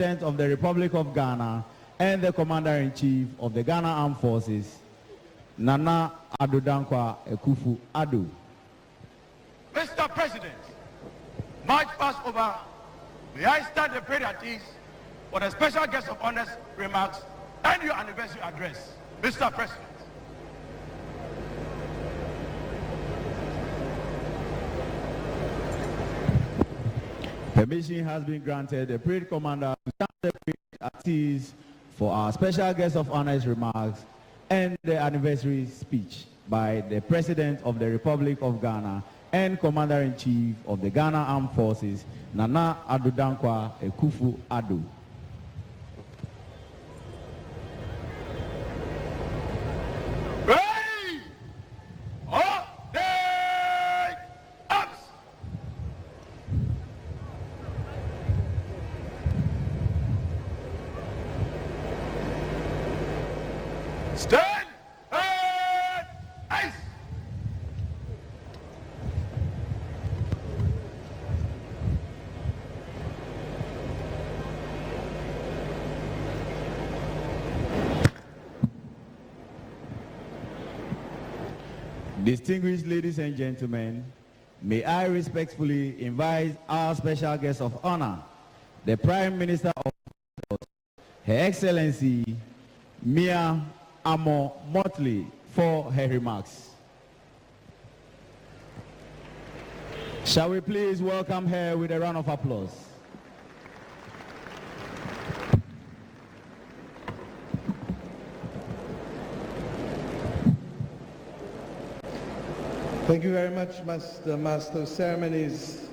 President of the Republic of Ghana and the Commander-in-Chief of the Ghana Armed Forces, Nana Addo Dankwa Akufo-Addo. Mr. President, March past over. May I start the parade at ease for the special guest of honor's remarks and your anniversary address, Mr. President. Permission has been granted. The parade commander to start the parade at ease for our special guest of honor's remarks and the anniversary speech by the President of the Republic of Ghana and Commander-in-Chief of the Ghana Armed Forces, Nana Addo Dankwa Akufo-Addo. Stand and ice. Distinguished ladies and gentlemen, may I respectfully invite our special guest of honor, the Prime Minister of Barbados, Her Excellency Mia Mottley, for her remarks. Shall we please welcome her with a round of applause? Thank you very much, Master of Ceremonies.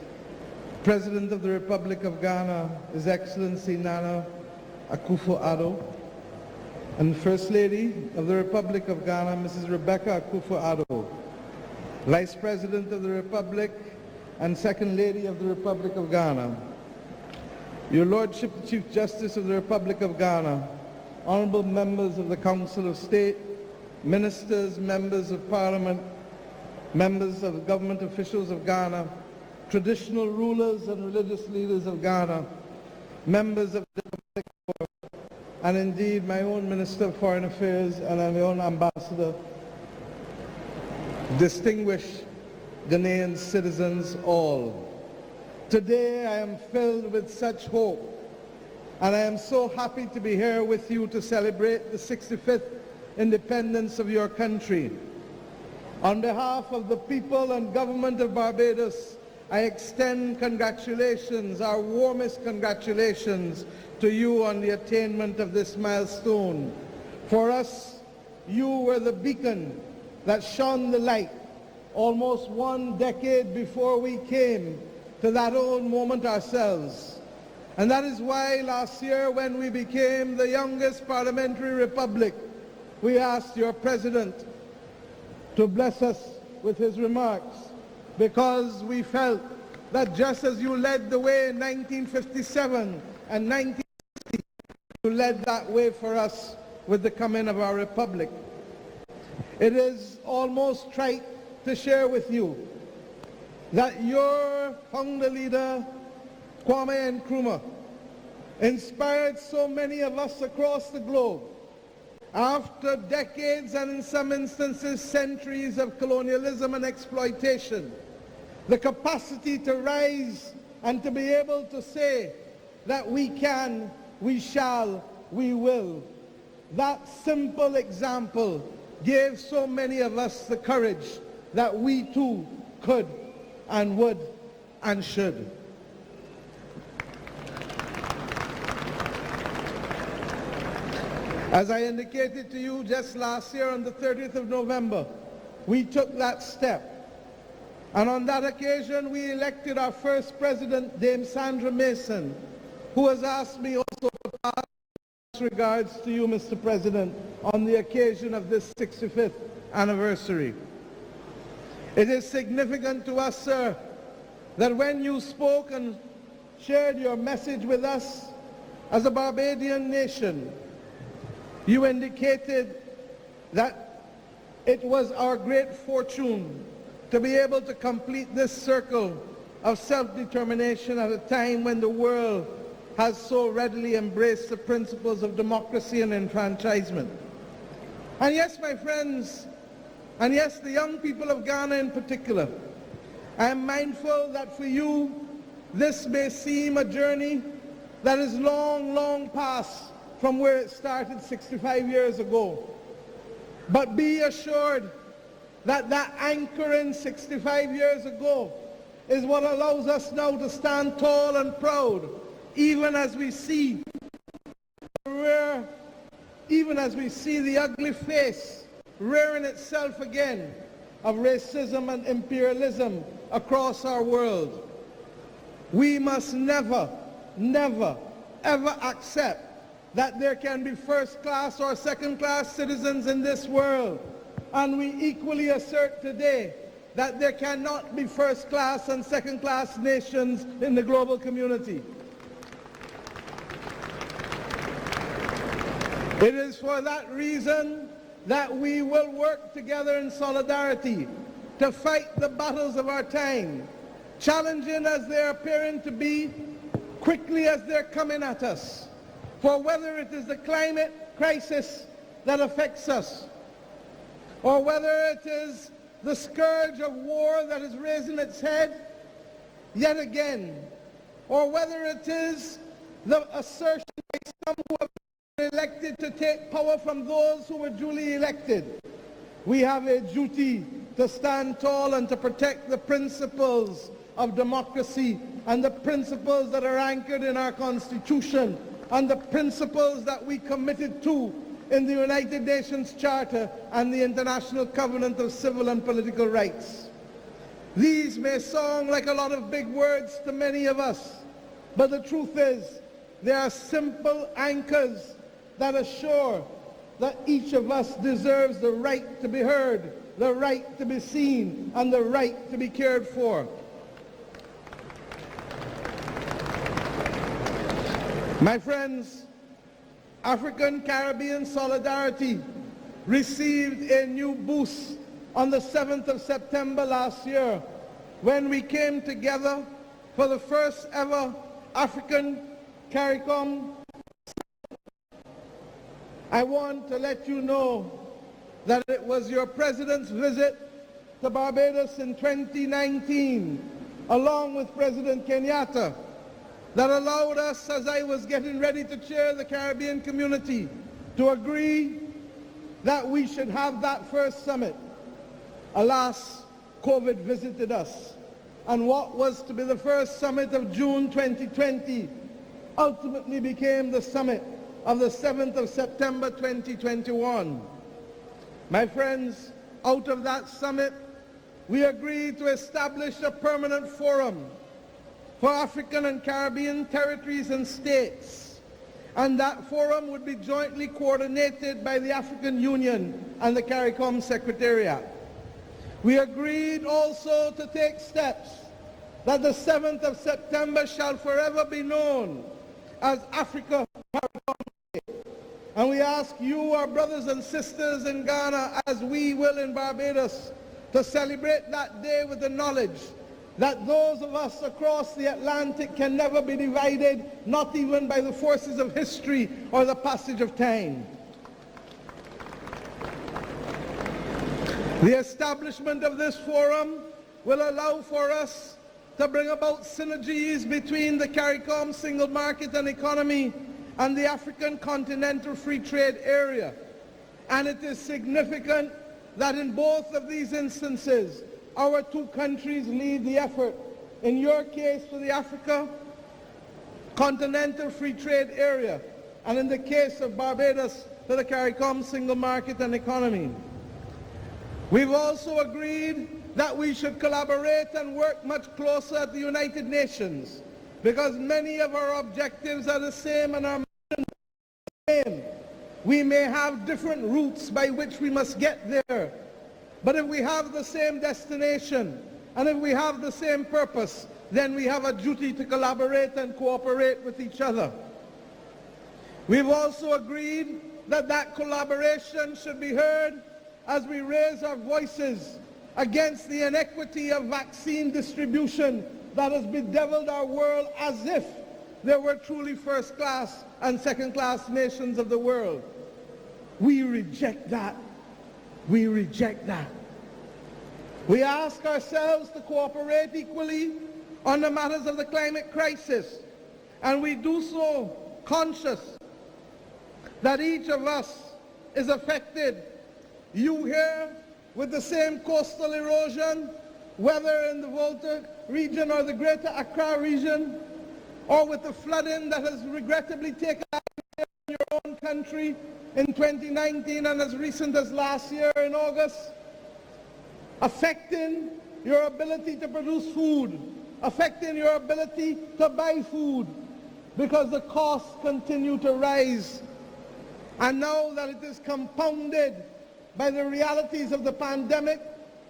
President of the Republic of Ghana, His Excellency Nana Akufo-Addo, and First Lady of the Republic of Ghana, Mrs. Rebecca Akufo-Addo, Vice President of the Republic and Second Lady of the Republic of Ghana, Your Lordship, the Chief Justice of the Republic of Ghana, honorable members of the Council of State, ministers, members of Parliament, members of government officials of Ghana, traditional rulers and religious leaders of Ghana, members of the Republic Board, and indeed my own Minister of Foreign Affairs and my own Ambassador, distinguished Ghanaian citizens all. Today I am filled with such hope, and I am so happy to be here with you to celebrate the 65th independence of your country. On behalf of the people and government of Barbados, I extend congratulations, our warmest congratulations to you on the attainment of this milestone. For us, you were the beacon that shone the light almost 1 decade before we came to that own moment ourselves. And that is why last year, when we became the youngest parliamentary republic, we asked your president to bless us with his remarks, because we felt that just as you led the way in 1957 and 1960, you led that way for us with the coming of our republic. It is almost trite to share with you that your founder leader, Kwame Nkrumah, inspired so many of us across the globe. After decades and in some instances centuries of colonialism and exploitation, the capacity to rise and to be able to say that we can, we shall, we will. That simple example gave so many of us the courage that we too could and would and should. As I indicated to you just last year on the 30th of November, we took that step. And on that occasion, we elected our first president, Dame Sandra Mason, who has asked me also to pass regards to you, Mr. President, on the occasion of this 65th anniversary. It is significant to us, sir, that when you spoke and shared your message with us as a Barbadian nation, you indicated that it was our great fortune to be able to complete this circle of self-determination at a time when the world has so readily embraced the principles of democracy and enfranchisement. And yes, my friends, and yes, the young people of Ghana in particular, I am mindful that for you, this may seem a journey that is long, long past from where it started 65 years ago. But be assured that that anchoring 65 years ago is what allows us now to stand tall and proud, even as we see the ugly face rearing itself again of racism and imperialism across our world. We must never, never, ever accept that there can be first-class or second-class citizens in this world. And we equally assert today that there cannot be first-class and second-class nations in the global community. It is for that reason that we will work together in solidarity to fight the battles of our time, challenging as they're appearing to be, quickly as they're coming at us. For whether it is the climate crisis that affects us, or whether it is the scourge of war that is raising its head yet again, or whether it is the assertion by some who have been elected to take power from those who were duly elected, we have a duty to stand tall and to protect the principles of democracy and the principles that are anchored in our Constitution and the principles that we committed to in the United Nations Charter and the International Covenant of Civil and Political Rights. These may sound like a lot of big words to many of us, but the truth is they are simple anchors that assure that each of us deserves the right to be heard, the right to be seen, and the right to be cared for. My friends, African-Caribbean solidarity received a new boost on the 7th of September last year when we came together for the first ever African CARICOM. I want to let you know that it was your President's visit to Barbados in 2019, along with President Kenyatta, that allowed us, as I was getting ready to chair the Caribbean community, to agree that we should have that first summit. Alas, COVID visited us, and what was to be the first summit of June 2020 ultimately became the summit of the 7th of September 2021. My friends, out of that summit, we agreed to establish a permanent forum for African and Caribbean territories and states, and that forum would be jointly coordinated by the African Union and the CARICOM Secretariat. We agreed also to take steps that the 7th of September shall forever be known as Africa CARICOM Day. And we ask you, our brothers and sisters in Ghana, as we will in Barbados, to celebrate that day with the knowledge that those of us across the Atlantic can never be divided, not even by the forces of history or the passage of time. The establishment of this forum will allow for us to bring about synergies between the CARICOM single market and economy and the African Continental Free Trade Area. And it is significant that in both of these instances, our two countries lead the effort. In your case, for the Africa Continental Free Trade Area, and in the case of Barbados, for the CARICOM single market and economy. We've also agreed that we should collaborate and work much closer at the United Nations, because many of our objectives are the same and our missions are the same. We may have different routes by which we must get there, but if we have the same destination and if we have the same purpose, then we have a duty to collaborate and cooperate with each other. We've also agreed that that collaboration should be heard as we raise our voices against the inequity of vaccine distribution that has bedeviled our world, as if there were truly first-class and second-class nations of the world. We reject that. We reject that. We ask ourselves to cooperate equally on the matters of the climate crisis, and we do so conscious that each of us is affected. You here with the same coastal erosion, whether in the Volta region or the Greater Accra region, or with the flooding that has regrettably taken place in your own country in 2019 and as recent as last year in August, affecting your ability to produce food, affecting your ability to buy food, because the costs continue to rise. And now that it is compounded by the realities of the pandemic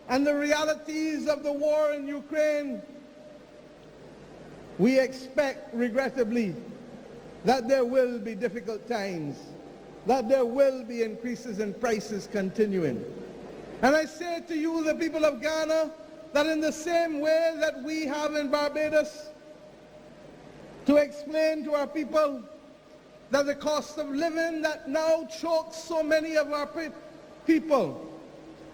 and the realities of the war in Ukraine, we expect, regrettably, that there will be difficult times, that there will be increases in prices continuing. And I say to you, the people of Ghana, that in the same way that we have in Barbados to explain to our people that the cost of living that now chokes so many of our people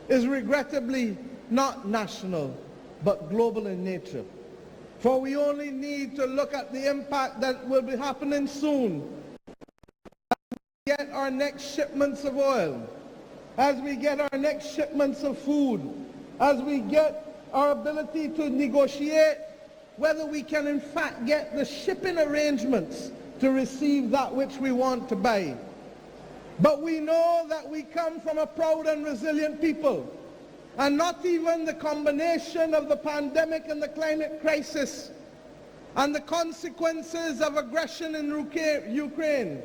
is regrettably not national, but global in nature. For we only need to look at the impact that will be happening soon as we get our next shipments of oil, as we get our next shipments of food, as we get our ability to negotiate whether we can in fact get the shipping arrangements to receive that which we want to buy. But we know that we come from a proud and resilient people, and not even the combination of the pandemic and the climate crisis and the consequences of aggression in Ukraine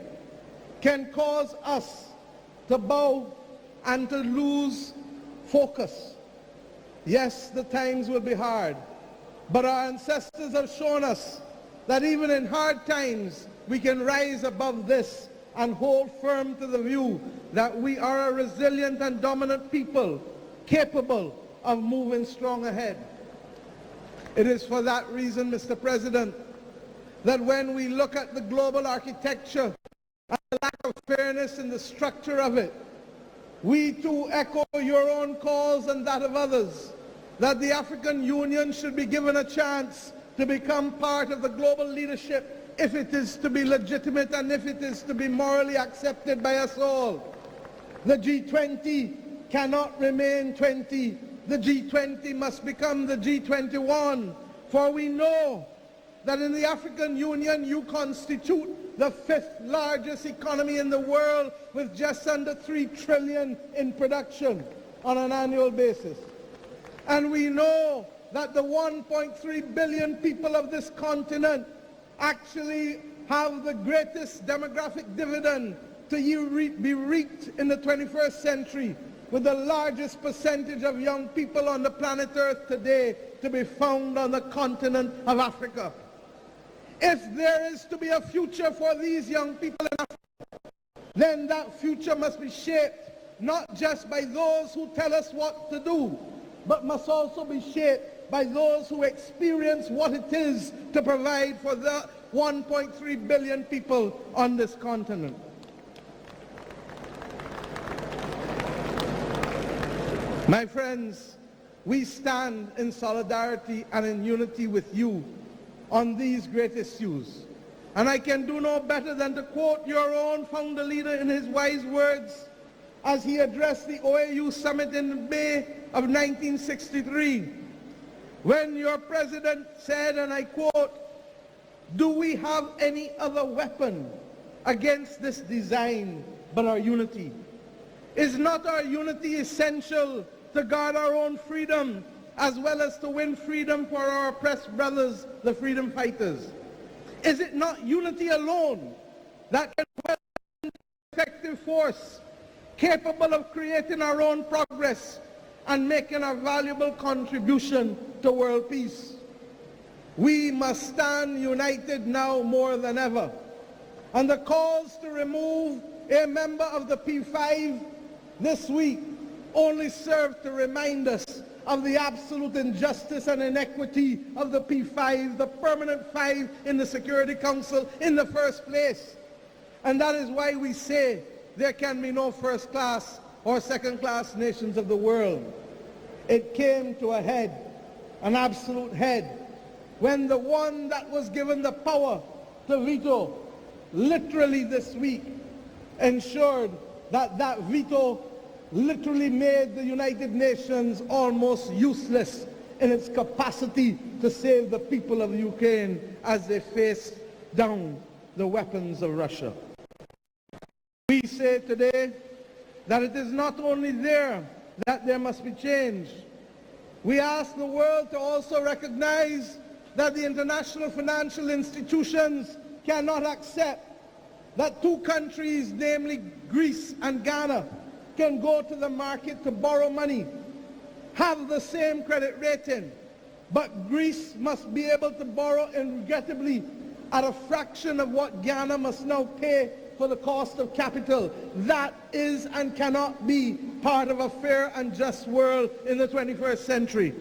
can cause us to bow and to lose focus. Yes, the times will be hard, but our ancestors have shown us that even in hard times we can rise above this and hold firm to the view that we are a resilient and dominant people capable of moving strong ahead. It is for that reason, Mr. President, that when we look at the global architecture and the lack of fairness in the structure of it, we too echo your own calls and that of others, that the African Union should be given a chance to become part of the global leadership if it is to be legitimate and if it is to be morally accepted by us all. The G20 cannot remain 20. The G20 must become the G21, for we know that in the African Union you constitute the 5th largest economy in the world with just under 3 trillion in production on an annual basis. And we know that the 1.3 billion people of this continent actually have the greatest demographic dividend to be reaped in the 21st century, with the largest percentage of young people on the planet Earth today to be found on the continent of Africa. If there is to be a future for these young people in Africa, then that future must be shaped not just by those who tell us what to do, but must also be shaped by those who experience what it is to provide for the 1.3 billion people on this continent. My friends, we stand in solidarity and in unity with you on these great issues. And I can do no better than to quote your own founder leader in his wise words as he addressed the OAU summit in May of 1963, when your president said, and I quote, "Do we have any other weapon against this design but our unity? Is not our unity essential to guard our own freedom as well as to win freedom for our oppressed brothers, the freedom fighters? Is it not unity alone that can well be an effective force capable of creating our own progress and making a valuable contribution to world peace? We must stand united now more than ever. And the calls to remove a member of the P5 this week only serve to remind us of the absolute injustice and inequity of the P5, the permanent 5 in the Security Council in the first place. And that is why we say there can be no first-class or second-class nations of the world. It came to a head, an absolute head, when the one that was given the power to veto, literally this week, ensured that that veto literally made the United Nations almost useless in its capacity to save the people of Ukraine as they faced down the weapons of Russia. We say today that it is not only there that there must be change. We ask the world to also recognize that the international financial institutions cannot accept that two countries, namely Greece and Ghana, can go to the market to borrow money, have the same credit rating, but Greece must be able to borrow, and regrettably, at a fraction of what Ghana must now pay for the cost of capital. That is and cannot be part of a fair and just world in the 21st century.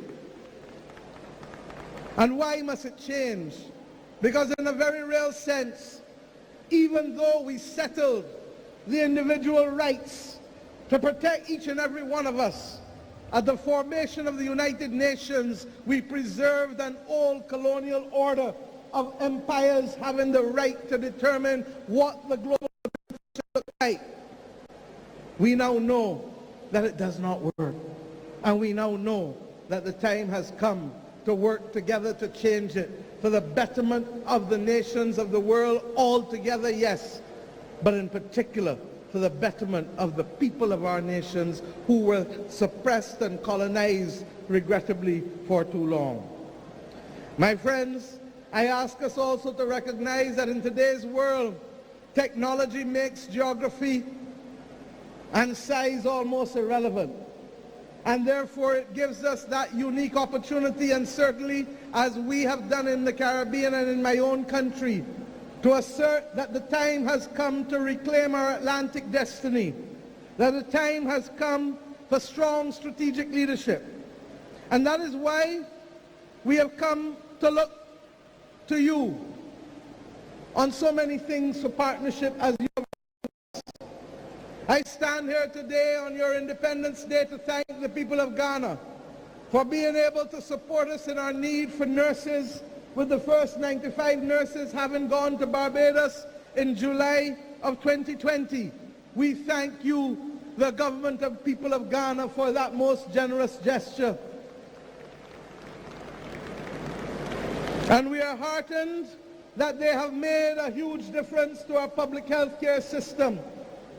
And why must it change? Because in a very real sense, even though we settled the individual rights to protect each and every one of us, at the formation of the United Nations, we preserved an old colonial order of empires having the right to determine what the global should look like. We now know that it does not work. And we now know that the time has come to work together to change it for the betterment of the nations of the world altogether, yes, but in particular for the betterment of the people of our nations who were suppressed and colonized, regrettably, for too long. My friends, I ask us also to recognize that in today's world, technology makes geography and size almost irrelevant. And therefore it gives us that unique opportunity, and certainly as we have done in the Caribbean and in my own country, to assert that the time has come to reclaim our Atlantic destiny, that the time has come for strong strategic leadership. And that is why we have come to look to you on so many things for partnership as you have. I stand here today on your Independence Day to thank the people of Ghana for being able to support us in our need for nurses, with the first 95 nurses having gone to Barbados in July of 2020. We thank you, the government of people of Ghana, for that most generous gesture. And we are heartened that they have made a huge difference to our public health care system.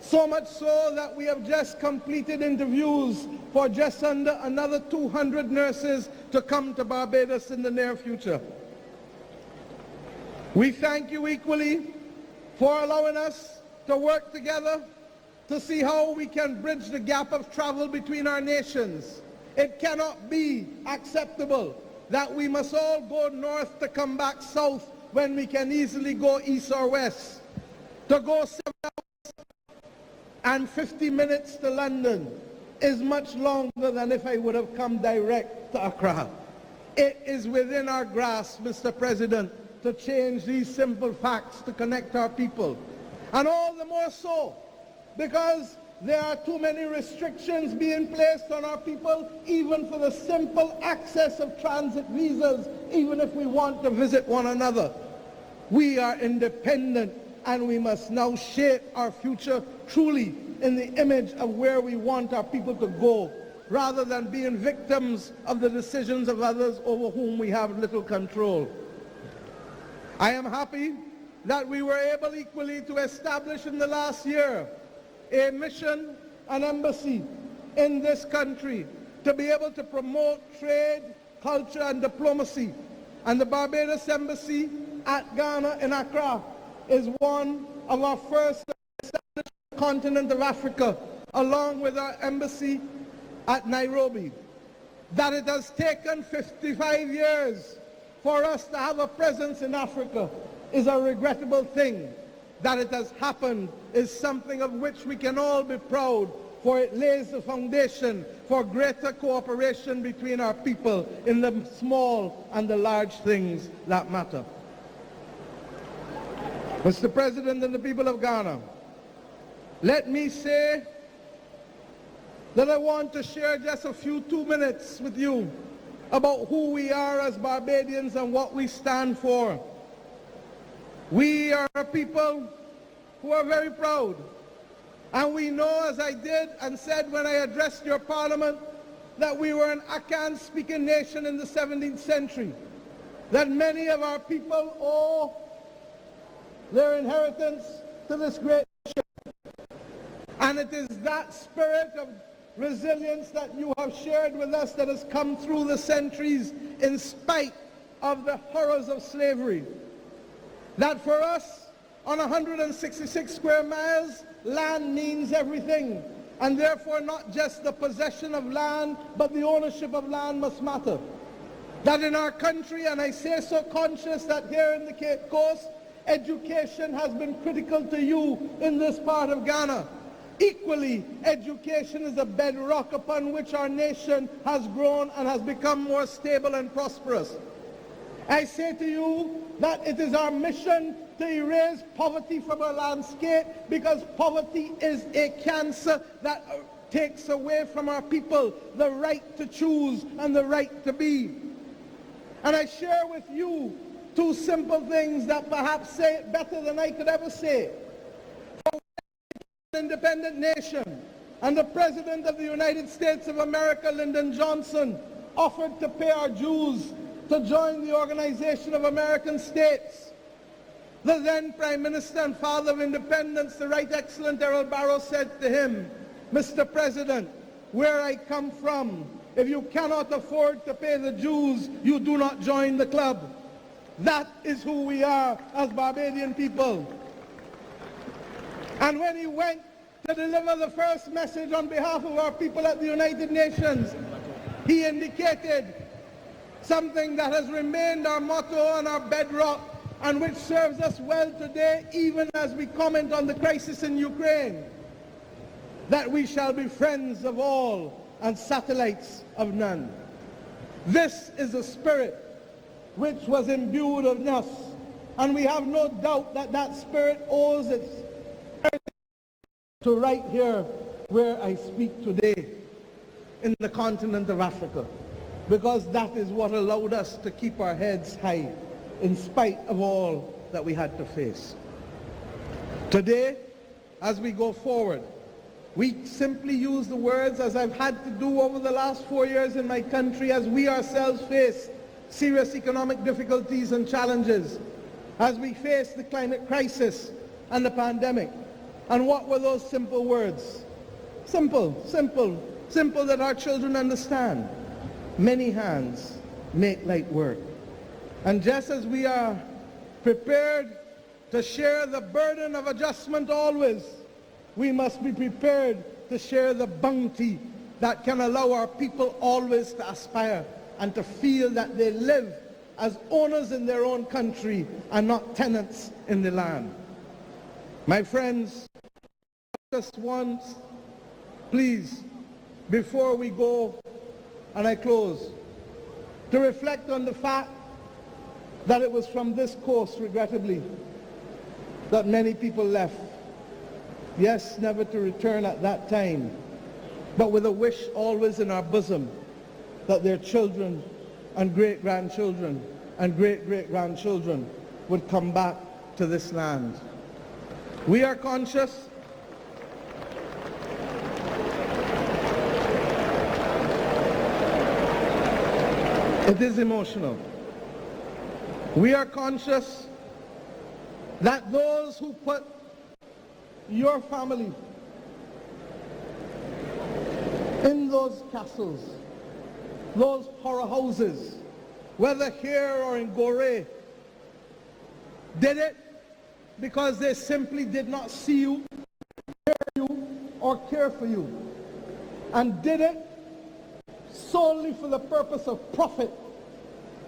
So much so that we have just completed interviews for just under another 200 nurses to come to Barbados in the near future. We thank you equally for allowing us to work together to see how we can bridge the gap of travel between our nations. It cannot be acceptable that we must all go north to come back south when we can easily go east or west. To go 7 hours and 50 minutes to London is much longer than if I would have come direct to Accra. It is within our grasp, Mr. President, to change these simple facts to connect our people. And all the more so because there are too many restrictions being placed on our people, even for the simple access of transit visas, even if we want to visit one another. We are independent, and we must now shape our future truly in the image of where we want our people to go, rather than being victims of the decisions of others over whom we have little control. I am happy that we were able equally to establish in the last year a mission, an embassy in this country to be able to promote trade, culture and diplomacy. And the Barbados Embassy at Ghana in Accra is one of our first established on the continent of Africa, along with our embassy at Nairobi. That it has taken 55 years for us to have a presence in Africa is a regrettable thing. That it has happened is something of which we can all be proud, for it lays the foundation for greater cooperation between our people in the small and the large things that matter. Mr. President and the people of Ghana, let me say that I want to share just a few 2 minutes with you about who we are as Barbadians and what we stand for. We are a people who are very proud. And we know, as I did and said when I addressed your parliament, that we were an Akan-speaking nation in the 17th century, that many of our people owe their inheritance to this great nation. And it is that spirit of resilience that you have shared with us that has come through the centuries in spite of the horrors of slavery. That for us, on 166 square miles, land means everything. And therefore not just the possession of land, but the ownership of land must matter. That in our country, and I say so conscious that here in the Cape Coast, education has been critical to you in this part of Ghana. Equally, education is a bedrock upon which our nation has grown and has become more stable and prosperous. I say to you that it is our mission to erase poverty from our landscape, because poverty is a cancer that takes away from our people the right to choose and the right to be. And I share with you two simple things that perhaps say it better than I could ever say. For an independent nation, and the President of the United States of America, Lyndon Johnson, offered to pay our dues to join the Organization of American States. The then Prime Minister and Father of Independence, the Right Excellent Errol Barrow, said to him, "Mr. President, where I come from, if you cannot afford to pay the dues, you do not join the club." That is who we are as Barbadian people. And when he went to deliver the first message on behalf of our people at the United Nations, he indicated something that has remained our motto and our bedrock, and which serves us well today, even as we comment on the crisis in Ukraine, that we shall be friends of all and satellites of none. This is the spirit which was imbued in us, and we have no doubt that that spirit owes its to right here where I speak today in the continent of Africa, because that is what allowed us to keep our heads high in spite of all that we had to face. Today, as we go forward, we simply use the words, as I've had to do over the last 4 years in my country, as we ourselves face serious economic difficulties and challenges, as we face the climate crisis and the pandemic. And what were those simple words? Simple that our children understand. Many hands make light work. And just as we are prepared to share the burden of adjustment always, we must be prepared to share the bounty that can allow our people always to aspire and to feel that they live as owners in their own country and not tenants in the land. My friends, just once, please, before we go and I close, to reflect on the fact that it was from this coast, regrettably, that many people left. Yes, never to return at that time, but with a wish always in our bosom that their children and great-grandchildren and great-great-grandchildren would come back to this land. We are conscious it is emotional. We are conscious that those who put your family in those castles, those horror houses, whether here or in Gorée, did it because they simply did not see you, hear you, or care for you, and did it solely for the purpose of profit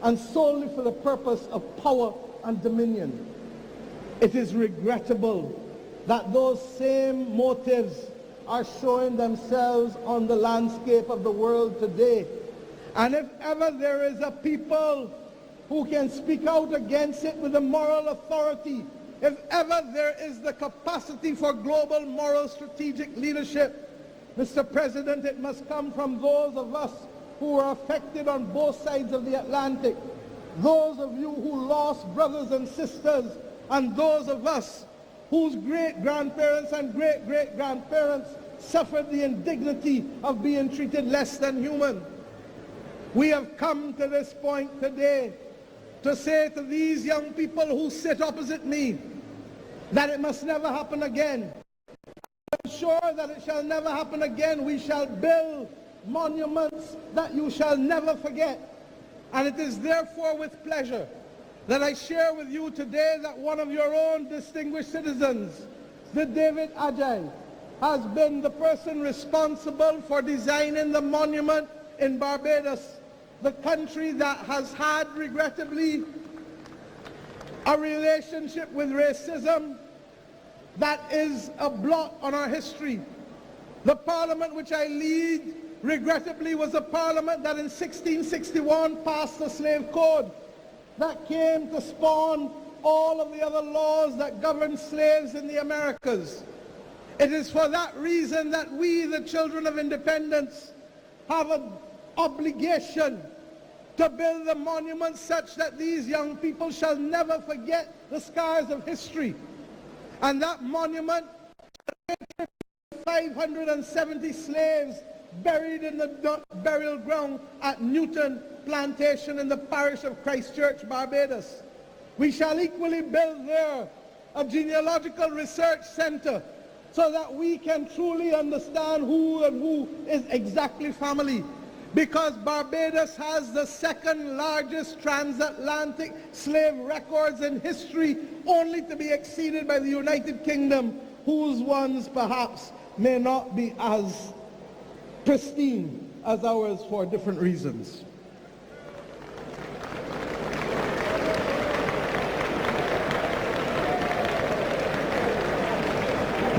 and solely for the purpose of power and dominion. It is regrettable that those same motives are showing themselves on the landscape of the world today. And if ever there is a people who can speak out against it with a moral authority, if ever there is the capacity for global moral strategic leadership, Mr. President, it must come from those of us who are affected on both sides of the Atlantic, those of you who lost brothers and sisters, and those of us whose great-grandparents and great-great-grandparents suffered the indignity of being treated less than human. We have come to this point today to say to these young people who sit opposite me that it must never happen again. I'm sure that it shall never happen again. We shall build monuments that you shall never forget. And it is therefore with pleasure that I share with you today that one of your own distinguished citizens, the David Ajay, has been the person responsible for designing the monument in Barbados, the country that has had, regrettably, a relationship with racism that is a blot on our history. The parliament which I lead, regrettably, was a parliament that in 1661 passed the slave code that came to spawn all of the other laws that govern slaves in the Americas. It is for that reason that we, the children of independence, have an obligation to build a monument such that these young people shall never forget the scars of history. And that monument, 570 slaves buried in the burial ground at Newton Plantation in the parish of Christchurch, Barbados. We shall equally build there a genealogical research center so that we can truly understand who and who is exactly family. Because Barbados has the second largest transatlantic slave records in history, only to be exceeded by the United Kingdom, whose ones perhaps may not be as pristine as ours for different reasons.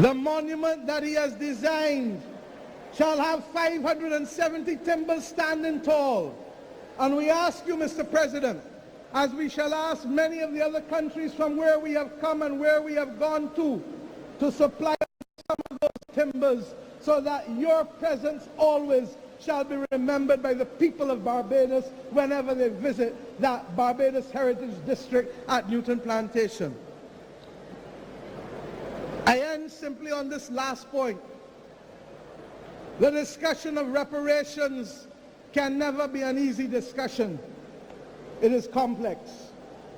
The monument that he has designed shall have 570 timbers standing tall. And we ask you, Mr. President, as we shall ask many of the other countries from where we have come and where we have gone to supply some of those timbers so that your presence always shall be remembered by the people of Barbados whenever they visit that Barbados Heritage District at Newton Plantation. I end simply on this last point. The discussion of reparations can never be an easy discussion. It is complex.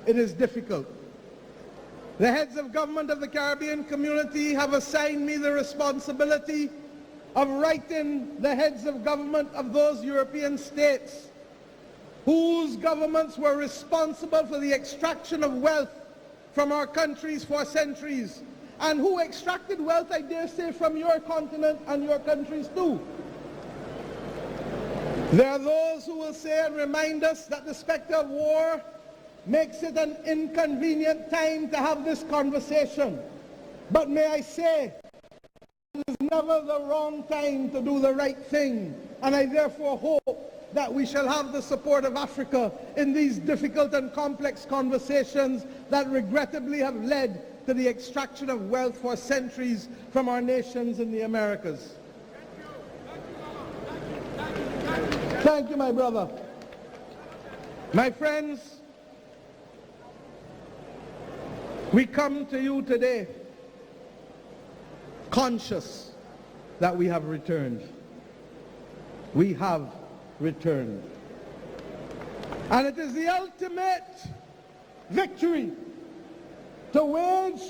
It is difficult. The heads of government of the Caribbean community have assigned me the responsibility of writing the heads of government of those European states whose governments were responsible for the extraction of wealth from our countries for centuries, and who extracted wealth, I dare say, from your continent and your countries too. There are those who will say and remind us that the specter of war makes it an inconvenient time to have this conversation. But may I say, it is never the wrong time to do the right thing. And I therefore hope that we shall have the support of Africa in these difficult and complex conversations that regrettably have led to the extraction of wealth for centuries from our nations in the Americas. Thank you, my brother. My friends, we come to you today conscious that we have returned. We have returned. And it is the ultimate victory to wage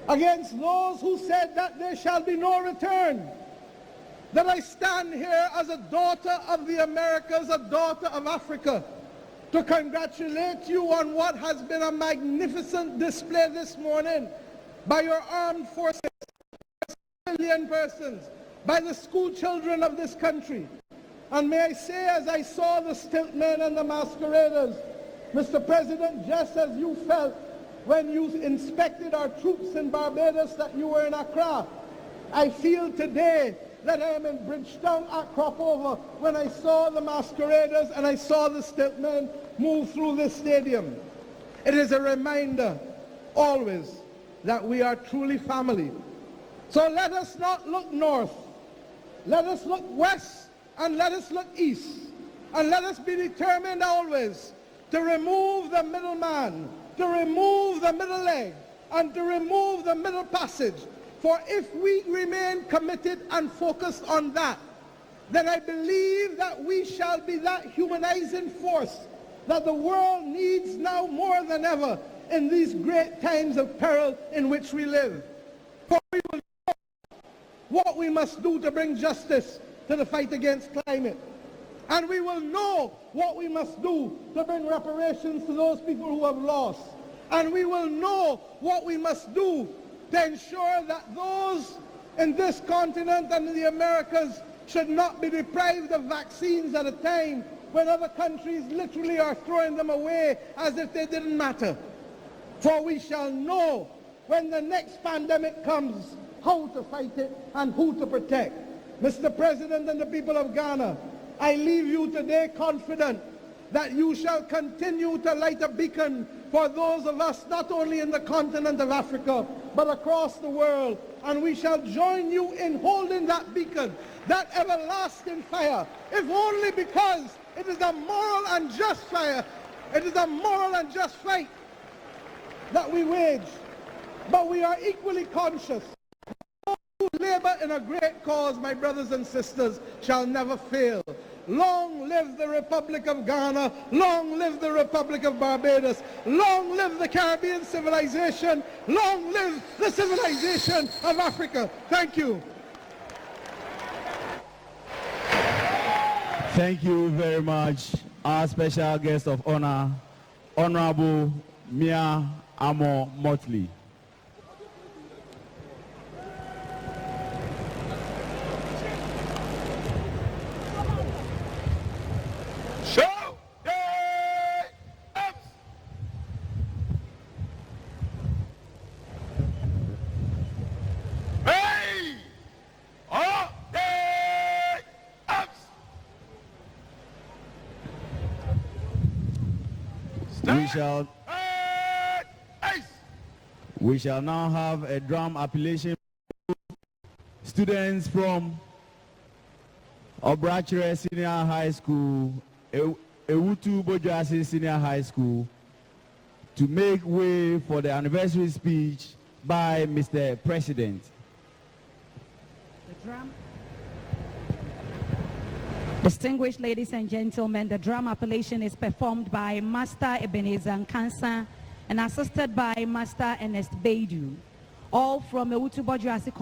against those who said that there shall be no return, that I stand here as a daughter of the Americas, a daughter of Africa, to congratulate you on what has been a magnificent display this morning by your armed forces, civilian persons, by the school children of this country. And may I say, as I saw the stiltmen and the masqueraders, Mr. President, just as you felt when you inspected our troops in Barbados that you were in Accra, I feel today that I am in Bridgetown at Cropover when I saw the masqueraders and I saw the stiltmen move through this stadium. It is a reminder always that we are truly family. So let us not look north. Let us look west and let us look east. And let us be determined always to remove the middleman, to remove the middle leg, and to remove the middle passage. For if we remain committed and focused on that, then I believe that we shall be that humanizing force that the world needs now more than ever in these great times of peril in which we live. For we will know what we must do to bring justice to the fight against climate. And we will know what we must do to bring reparations to those people who have lost. And we will know what we must do to ensure that those in this continent and in the Americas should not be deprived of vaccines at a time when other countries literally are throwing them away as if they didn't matter. For we shall know when the next pandemic comes how to fight it and who to protect. Mr. President and the people of Ghana, I leave you today confident that you shall continue to light a beacon for those of us not only in the continent of Africa but across the world, and we shall join you in holding that beacon, that everlasting fire, if only because it is a moral and just fire, it is a moral and just fight that we wage. But we are equally conscious those who labor in a great cause, my brothers and sisters, shall never fail. Long live the Republic of Ghana, long live the Republic of Barbados, long live the Caribbean civilization, long live the civilization of Africa. Thank you. Thank you very much. Our special guest of honor, Honorable Mia Mottley. We shall now have a drum appellation. Students from Obrachere Senior High School, Ewutu Bojoase Senior High School, to make way for the anniversary speech by Mr. President. The drum. Distinguished ladies and gentlemen, the drum appellation is performed by Master Ebenezer Nkansa and assisted by Master Ernest Baidu, all from Ewutu Bojoase